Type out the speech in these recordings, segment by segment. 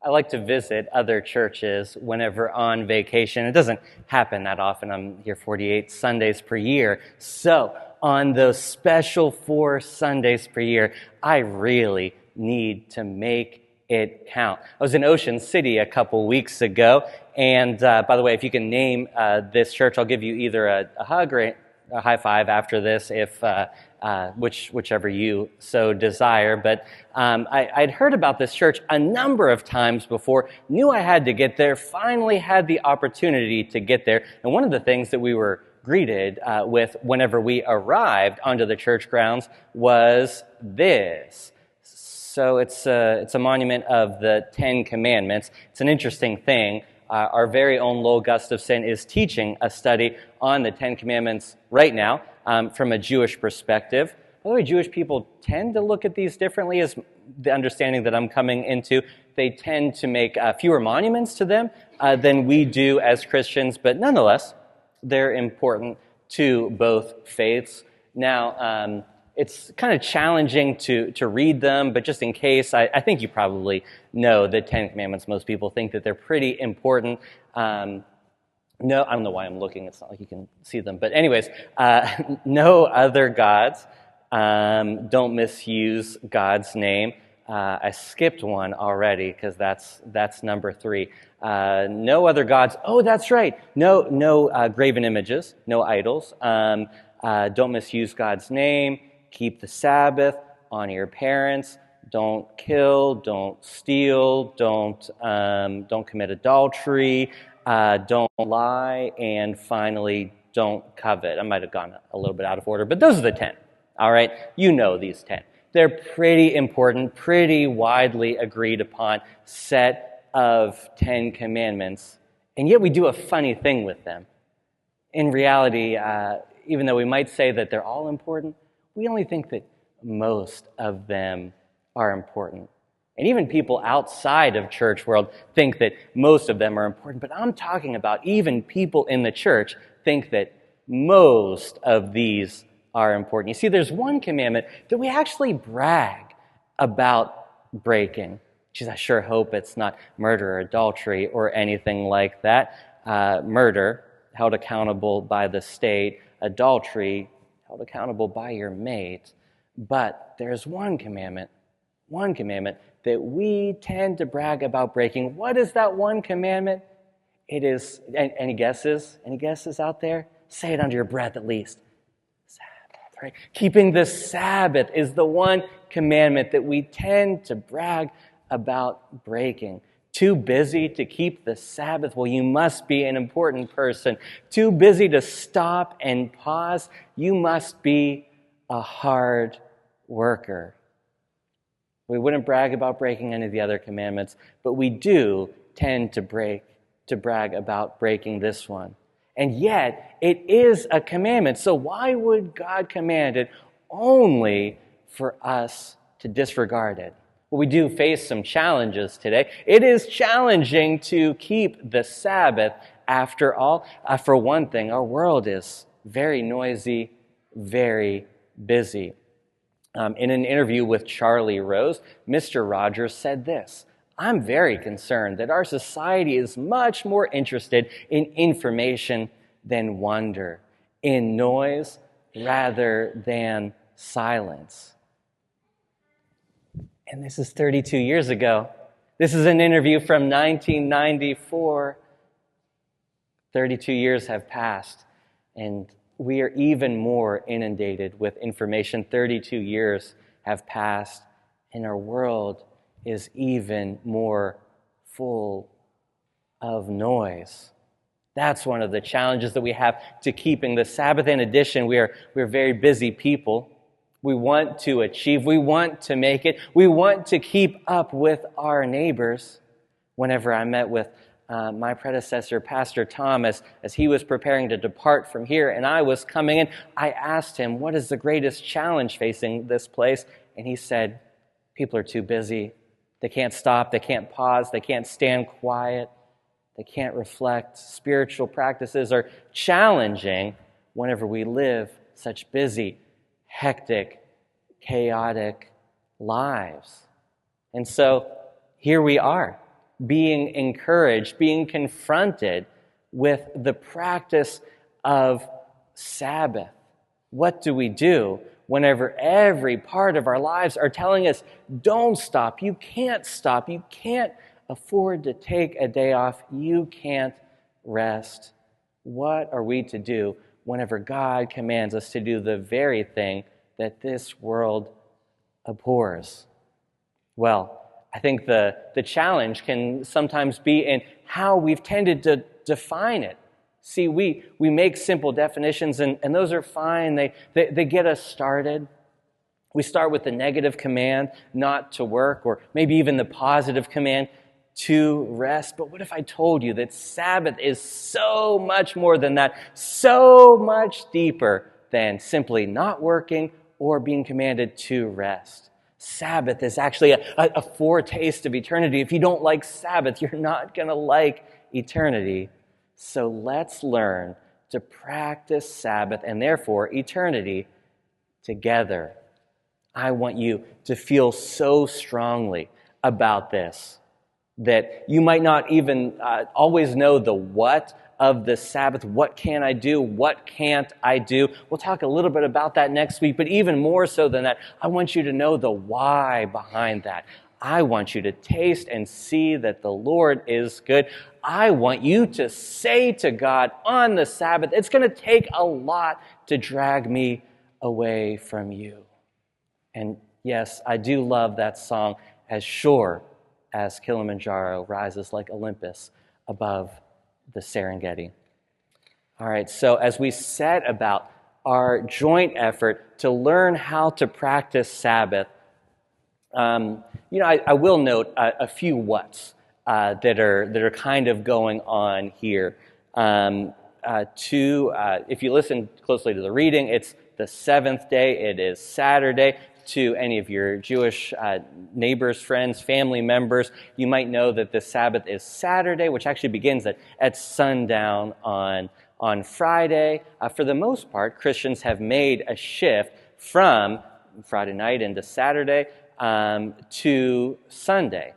I like to visit other churches whenever on vacation. It doesn't happen that often. I'm here 48 Sundays per year. So on those special 4 Sundays per year, I really need to make it count. I was in Ocean City a couple weeks ago, and by the way, if you can name this church, I'll give you either a hug or a high five after this, if whichever you so desire. But I'd heard about this church a number of times before, knew I had to get there, finally had the opportunity to get there. And one of the things that we were greeted with whenever we arrived onto the church grounds was this. So it's a monument of the Ten Commandments. It's an interesting thing. Our very own Lowell Gustafson is teaching a study on the Ten Commandments right now from a Jewish perspective. By the way, Jewish people tend to look at these differently, as the understanding that I'm coming into. They tend to make fewer monuments to them than we do as Christians, but nonetheless, they're important to both faiths. Now, it's kind of challenging to read them, but just in case, I think you probably know the Ten Commandments. Most people think that they're pretty important. No, I don't know why I'm looking. It's not like you can see them. But anyways, no other gods. Don't misuse God's name. I skipped one already because that's number 3. No other gods. Oh, that's right. No graven images. No idols. Don't misuse God's name. Keep the Sabbath, honor your parents, don't kill, don't steal, don't commit adultery, don't lie, and finally, don't covet. I might have gone a little bit out of order, but those are the 10, all right? You know these 10. They're pretty important, pretty widely agreed upon set of 10 commandments, and yet we do a funny thing with them. In reality, even though we might say that they're all important, we only think that most of them are important. And even people outside of church world think that most of them are important. But I'm talking about even people in the church think that most of these are important. You see, there's one commandment that we actually brag about breaking. Geez, I sure hope it's not murder or adultery or anything like that. Murder, held accountable by the state. Adultery, held accountable by your mate. But there's one commandment that we tend to brag about breaking. What is that one commandment? It is, any guesses? Any guesses out there? Say it under your breath at least. Sabbath, right? Keeping the Sabbath is the one commandment that we tend to brag about breaking. Too busy to keep the Sabbath? Well, you must be an important person. Too busy to stop and pause? You must be a hard worker. We wouldn't brag about breaking any of the other commandments, but we do tend to brag about breaking this one. And yet, it is a commandment. So why would God command it only for us to disregard it? Well, we do face some challenges today. It is challenging to keep the Sabbath after all. For one thing, our world is very noisy, very busy. In an interview with Charlie Rose, Mr. Rogers said this: "I'm very concerned that our society is much more interested in information than wonder, in noise rather than silence." And this is 32 years ago. This is an interview from 1994. 32 years have passed, and we are even more inundated with information. 32 years have passed, and our world is even more full of noise. That's one of the challenges that we have to keeping the Sabbath. In addition, we're very busy people. We want to achieve. We want to make it. We want to keep up with our neighbors. Whenever I met with my predecessor, Pastor Thomas, as he was preparing to depart from here and I was coming in, I asked him, what is the greatest challenge facing this place? And he said, people are too busy. They can't stop. They can't pause. They can't stand quiet. They can't reflect. Spiritual practices are challenging whenever we live such busy, hectic, chaotic lives. And so here we are. being encouraged, being confronted with the practice of Sabbath. What do we do whenever every part of our lives are telling us, don't stop, you can't stop, you can't afford to take a day off, you can't rest? What are we to do whenever God commands us to do the very thing that this world abhors? Well, I think the challenge can sometimes be in how we've tended to define it. See, we make simple definitions, and those are fine. They get us started. We start with the negative command, not to work, or maybe even the positive command, to rest. But what if I told you that Sabbath is so much more than that, so much deeper than simply not working or being commanded to rest? Sabbath is actually a foretaste of eternity. If you don't like Sabbath, you're not going to like eternity. So let's learn to practice Sabbath and therefore eternity together. I want you to feel so strongly about this that you might not even always know the what of the Sabbath. What can I do? What can't I do? We'll talk a little bit about that next week, but even more so than that, I want you to know the why behind that. I want you to taste and see that the Lord is good. I want you to say to God on the Sabbath, it's going to take a lot to drag me away from you. And yes, I do love that song, as sure as Kilimanjaro rises like Olympus above the Serengeti. All right, so as we set about our joint effort to learn how to practice Sabbath, I will note a few whats that are kind of going on here. If you listen closely to the reading, it's the seventh day. It is Saturday. To any of your Jewish neighbors, friends, family members, you might know that the Sabbath is Saturday, which actually begins at sundown on Friday. For the most part, Christians have made a shift from Friday night into Saturday to Sunday.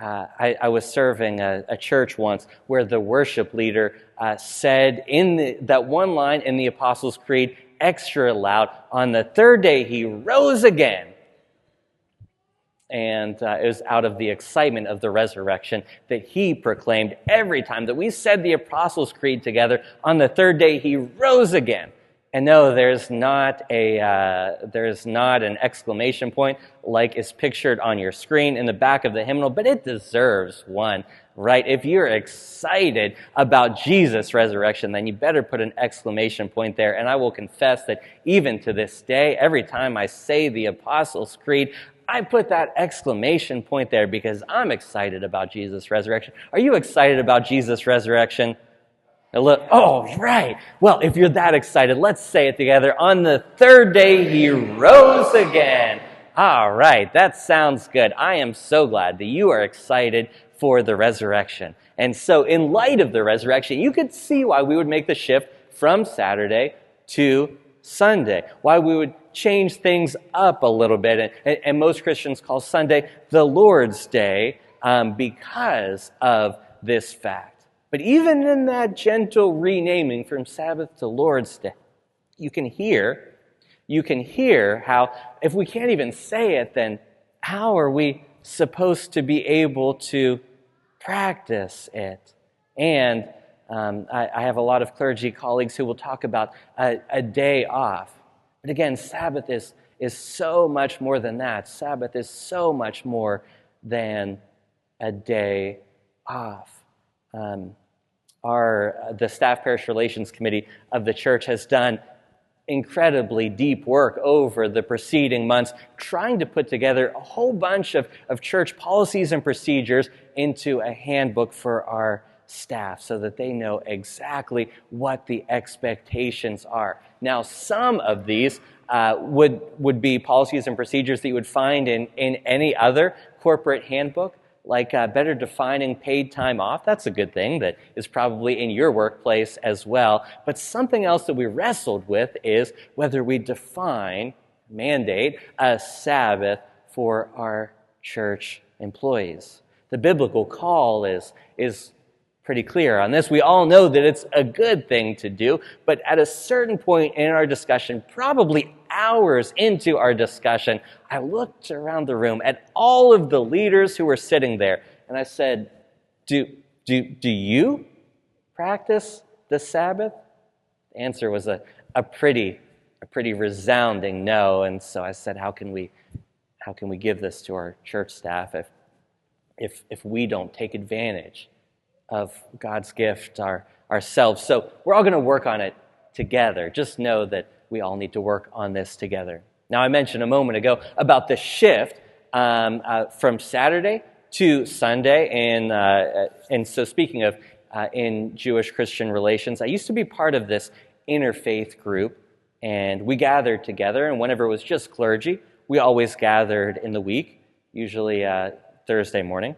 I was serving a church once where the worship leader said that one line in the Apostles' Creed extra loud, on the third day he rose again. And it was out of the excitement of the resurrection that he proclaimed every time that we said the Apostles' Creed together, on the third day he rose again. And no, there's not an exclamation point like is pictured on your screen in the back of the hymnal, but it deserves one, right? If you're excited about Jesus' resurrection, then you better put an exclamation point there. And I will confess that even to this day, every time I say the Apostles' Creed, I put that exclamation point there because I'm excited about Jesus' resurrection. Are you excited about Jesus' resurrection? Oh, right. Well, if you're that excited, let's say it together. On the third day, he rose again. All right, that sounds good. I am so glad that you are excited for the resurrection. And so in light of the resurrection, you could see why we would make the shift from Saturday to Sunday, why we would change things up a little bit. And most Christians call Sunday the Lord's Day because of this fact. But even in that gentle renaming from Sabbath to Lord's Day, you can hear how, if we can't even say it, then how are we supposed to be able to practice it? And I have a lot of clergy colleagues who will talk about a day off. But again, Sabbath is so much more than that. Sabbath is so much more than a day off. The Staff Parish Relations Committee of the church has done incredibly deep work over the preceding months, trying to put together a whole bunch of church policies and procedures into a handbook for our staff so that they know exactly what the expectations are. Now, some of these would be policies and procedures that you would find in any other corporate handbook, like better defining paid time off. That's a good thing that is probably in your workplace as well. But something else that we wrestled with is whether we mandate a Sabbath for our church employees. The biblical call is pretty clear on this. We all know that it's a good thing to do, but at a certain point in our discussion, probably hours into our discussion, I looked around the room at all of the leaders who were sitting there, and I said, do you practice the Sabbath? The answer was a pretty resounding no, and so I said, how can we give this to our church staff if we don't take advantage of God's gift ourselves? So we're all going to work on it together. Just know that we all need to work on this together. Now, I mentioned a moment ago about the shift from Saturday to Sunday, and so speaking of in Jewish-Christian relations, I used to be part of this interfaith group, and we gathered together, and whenever it was just clergy, we always gathered in the week, usually Thursday morning.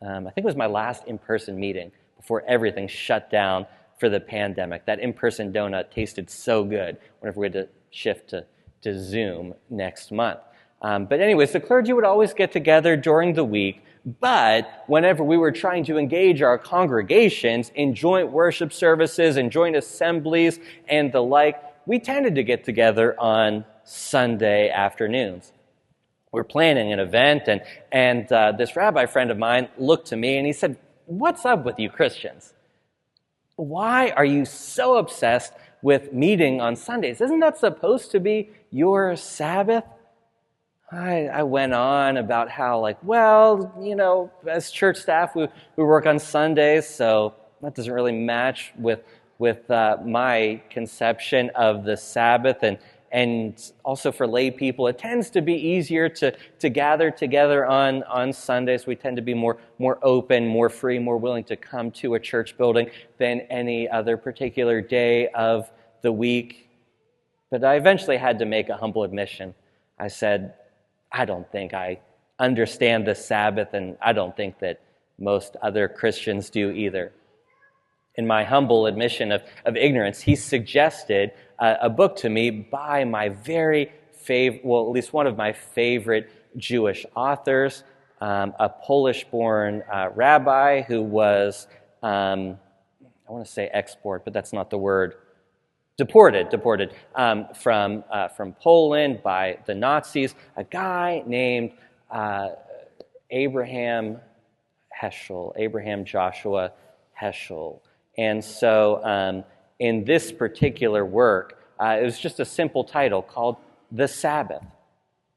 I think it was my last in-person meeting before everything shut down for the pandemic. That in-person donut tasted so good whenever we had to shift to Zoom next month. But anyways, the clergy would always get together during the week, but whenever we were trying to engage our congregations in joint worship services and joint assemblies and the like, we tended to get together on Sunday afternoons. We're planning an event, and this rabbi friend of mine looked to me and he said, "What's up with you Christians? Why are you so obsessed with meeting on Sundays? Isn't that supposed to be your Sabbath?" I went on about how, as church staff, we work on Sundays, so that doesn't really match with my conception of the Sabbath, and also for lay people, it tends to be easier to gather together on Sundays. We tend to be more open, more free, more willing to come to a church building than any other particular day of the week. But I eventually had to make a humble admission. I said, I don't think I understand the Sabbath, and I don't think that most other Christians do either. In my humble admission of ignorance, he suggested a book to me by my very favorite, well, at least one of my favorite Jewish authors, a Polish-born rabbi who was, I want to say export, but that's not the word, deported from Poland by the Nazis, a guy named Abraham Joshua Heschel. And so in this particular work, it was just a simple title called The Sabbath.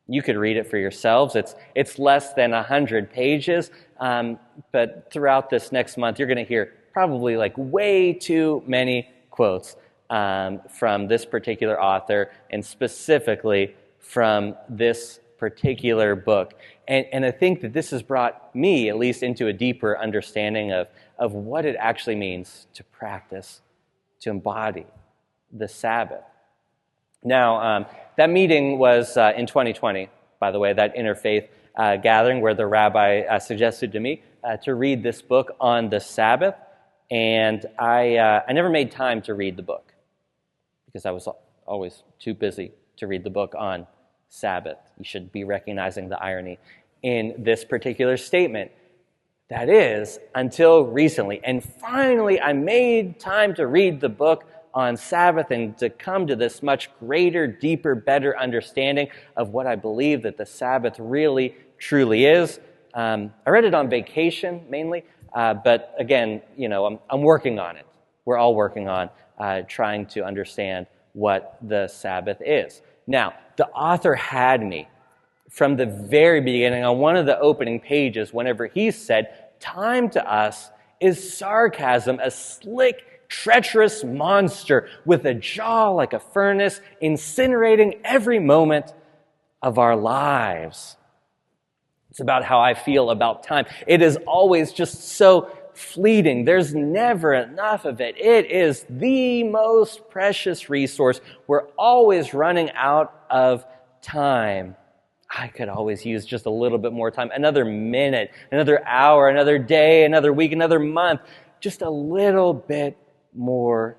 You could read it for yourselves. It's less than 100 pages, but throughout this next month, you're going to hear probably way too many quotes from this particular author, and specifically from this particular book. And I think that this has brought me, at least, into a deeper understanding of what it actually means to practice, to embody the Sabbath. Now, that meeting was in 2020, by the way, that interfaith gathering where the rabbi suggested to me to read this book on the Sabbath, and I never made time to read the book because I was always too busy to read the book on Sabbath. You should be recognizing the irony in this particular statement. That is, until recently. And finally, I made time to read the book on Sabbath and to come to this much greater, deeper, better understanding of what I believe that the Sabbath really, truly is. I read it on vacation, mainly. But again, I'm working on it. We're all working on trying to understand what the Sabbath is. Now, the author had me from the very beginning on one of the opening pages whenever he said, "Time to us is sarcasm, a slick, treacherous monster with a jaw like a furnace, incinerating every moment of our lives." It's about how I feel about time. It is always just so fleeting. There's never enough of it. It is the most precious resource. We're always running out of time. I could always use just a little bit more time. Another minute, another hour, another day, another week, another month. Just a little bit more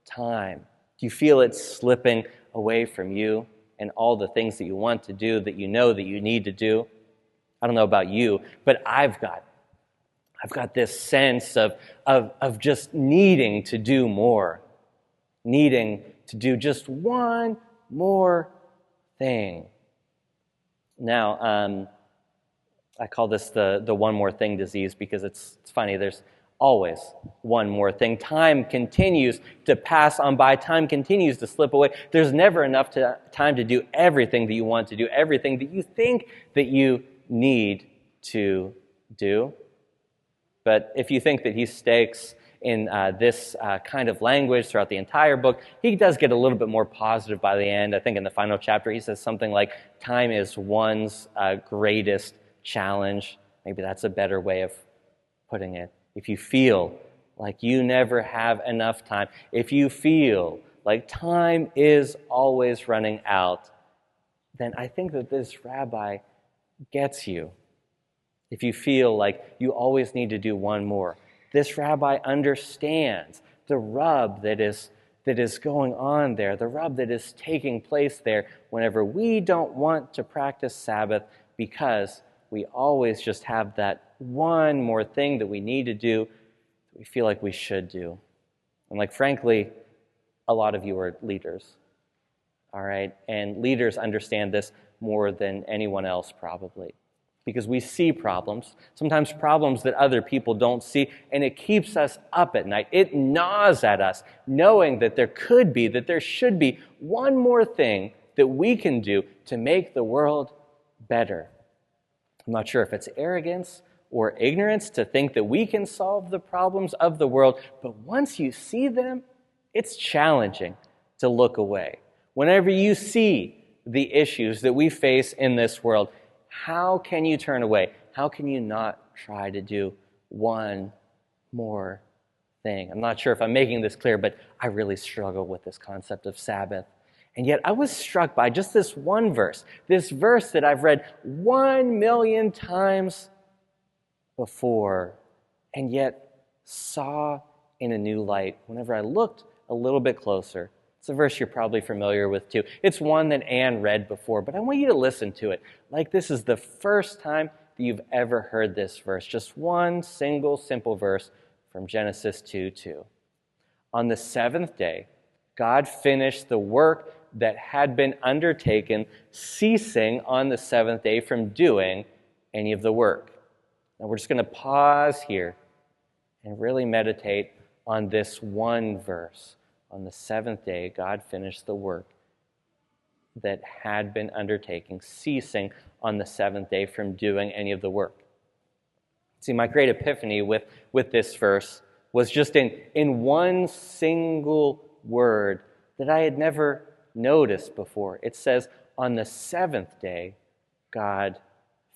time. Do you feel it slipping away from you and all the things that you want to do, that you know that you need to do? I don't know about you, but I've got I've got this sense of just needing to do more, needing to do just one more thing. Now, I call this the one more thing disease because it's funny. There's always one more thing. Time continues to pass on by. Time continues to slip away. There's never enough time to do everything that you want to do, everything that you think that you need to do. But if you think that he stakes in this kind of language throughout the entire book, he does get a little bit more positive by the end. I think in the final chapter he says something like, time is one's greatest challenge. Maybe that's a better way of putting it. If you feel like you never have enough time, if you feel like time is always running out, then I think that this rabbi gets you. If you feel like you always need to do one more, this rabbi understands the rub that is going on there, the rub that is taking place there whenever we don't want to practice Sabbath because we always just have that one more thing that we need to do that we feel like we should do. And frankly, a lot of you are leaders, all right? And leaders understand this more than anyone else probably, because we see problems, sometimes problems that other people don't see, and it keeps us up at night. It gnaws at us, knowing that there should be one more thing that we can do to make the world better. I'm not sure if it's arrogance or ignorance to think that we can solve the problems of the world, but once you see them, it's challenging to look away. Whenever you see the issues that we face in this world, how can you turn away? How can you not try to do one more thing? I'm not sure if I'm making this clear, but I really struggle with this concept of Sabbath. And yet I was struck by just this one verse, this verse that I've read 1,000,000 times before, and yet saw in a new light whenever I looked a little bit closer. It's a verse you're probably familiar with too. It's one that Anne read before, but I want you to listen to it like this is the first time that you've ever heard this verse. Just one single simple verse from Genesis 2:2. On the seventh day, God finished the work that had been undertaken, ceasing on the seventh day from doing any of the work. Now we're just going to pause here and really meditate on this one verse. On the seventh day, God finished the work that had been undertaken, ceasing on the seventh day from doing any of the work. See, my great epiphany with this verse was just in one single word that I had never noticed before. It says, on the seventh day, God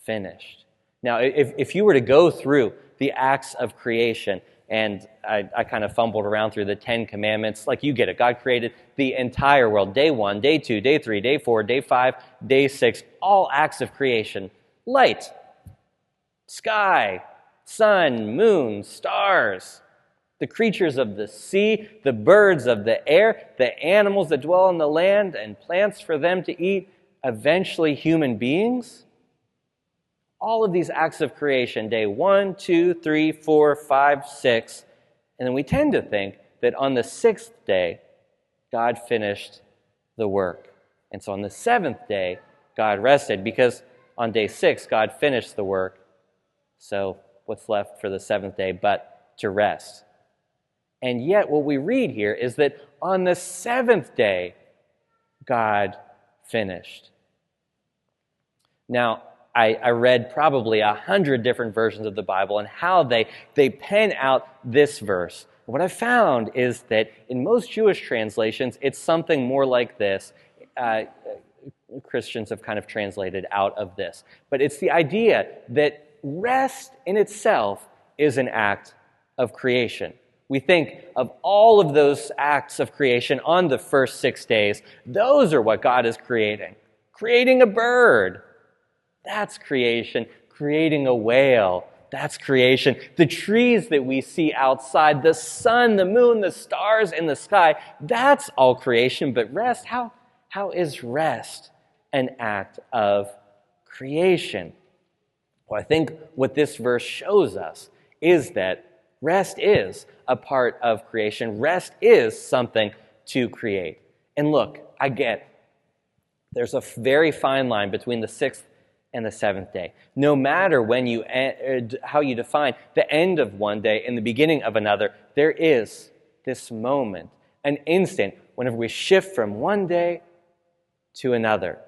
finished. Now, if you were to go through the acts of creation, and I kind of fumbled around through the 10 Commandments, like you get it. God created the entire world, day 1, day 2, day 3, day 4, day 5, day 6, all acts of creation. Light, sky, sun, moon, stars, the creatures of the sea, the birds of the air, the animals that dwell on the land, and plants for them to eat, eventually human beings. All of these acts of creation, day 1, 2, 3, 4, 5, 6, and then we tend to think that on the sixth day, God finished the work. And so on the seventh day, God rested, because on day 6, God finished the work. So what's left for the seventh day but to rest? And yet what we read here is that on the seventh day, God finished. Now, I read probably 100 different versions of the Bible and how they pen out this verse. What I found is that in most Jewish translations, it's something more like this. Christians have kind of translated out of this. But it's the idea that rest in itself is an act of creation. We think of all of those acts of creation on the first 6 days. Those are what God is creating. Creating a bird. That's creation. Creating a whale. That's creation. The trees that we see outside, the sun, the moon, the stars in the sky, that's all creation. But rest, how is rest an act of creation? Well, I think what this verse shows us is that rest is a part of creation. Rest is something to create. And look, I get there's a very fine line between the sixth and the seventh day. No matter how you define the end of one day and the beginning of another, there is this moment, an instant, whenever we shift from one day to another.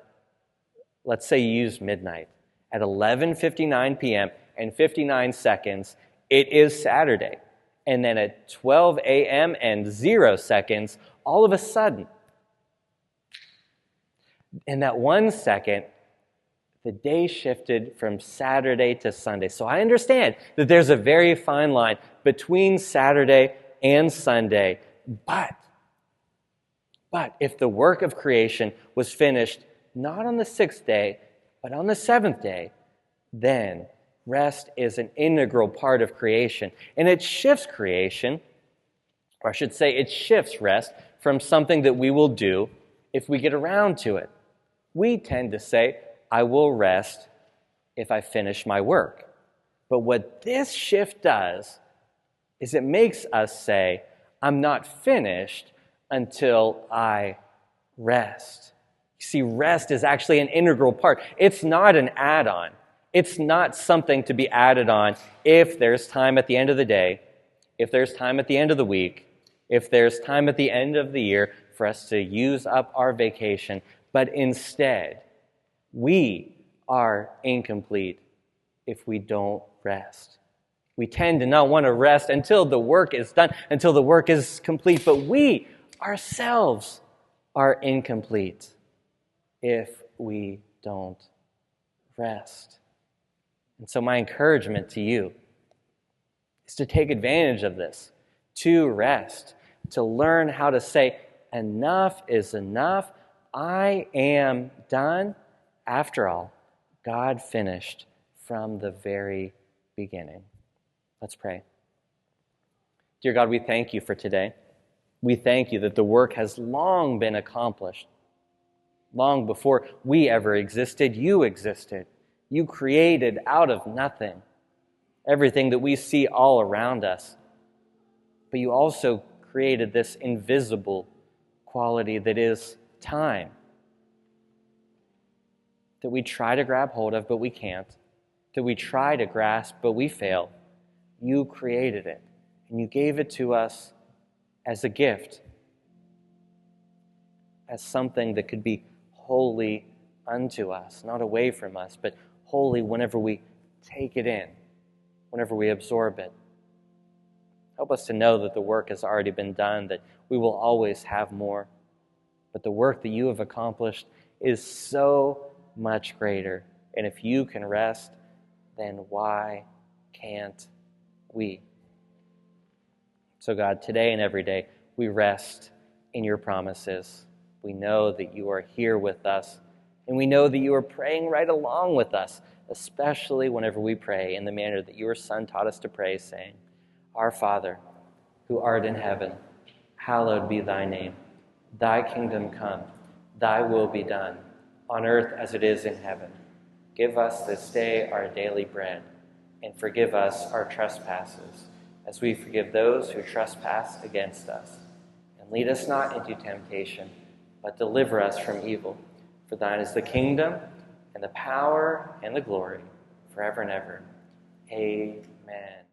Let's say you use midnight. At 11:59 p.m. and 59 seconds, it is Saturday. And then at 12 a.m. and 0 seconds, all of a sudden, in that 1 second, the day shifted from Saturday to Sunday. So I understand that there's a very fine line between Saturday and Sunday. But if the work of creation was finished not on the sixth day, but on the seventh day, then rest is an integral part of creation. And it shifts creation, or I should say it shifts rest from something that we will do if we get around to it. We tend to say, I will rest if I finish my work. But what this shift does is it makes us say, I'm not finished until I rest. You see, rest is actually an integral part. It's not an add-on. It's not something to be added on if there's time at the end of the day, if there's time at the end of the week, if there's time at the end of the year for us to use up our vacation. But instead, we are incomplete if we don't rest. We tend to not want to rest until the work is done, until the work is complete. But we ourselves are incomplete if we don't rest. And so my encouragement to you is to take advantage of this, to rest, to learn how to say, enough is enough. I am done. After all, God finished from the very beginning. Let's pray. Dear God, we thank you for today. We thank you that the work has long been accomplished. Long before we ever existed, you existed. You created out of nothing everything that we see all around us. But you also created this invisible quality that is time, that we try to grab hold of, but we can't, that we try to grasp, but we fail. You created it, and you gave it to us as a gift, as something that could be holy unto us, not away from us, but holy whenever we take it in, whenever we absorb it. Help us to know that the work has already been done, that we will always have more. But the work that you have accomplished is so much greater. And if you can rest, then why can't we? So God, today and every day, we rest in your promises. We know that you are here with us, and we know that you are praying right along with us, especially whenever we pray in the manner that your Son taught us to pray, saying, Our Father, who art in heaven, hallowed be thy name. Thy kingdom come, thy will be done, on earth as it is in heaven. Give us this day our daily bread, and forgive us our trespasses, as we forgive those who trespass against us. And lead us not into temptation, but deliver us from evil. For thine is the kingdom, and the power, and the glory, forever and ever. Amen.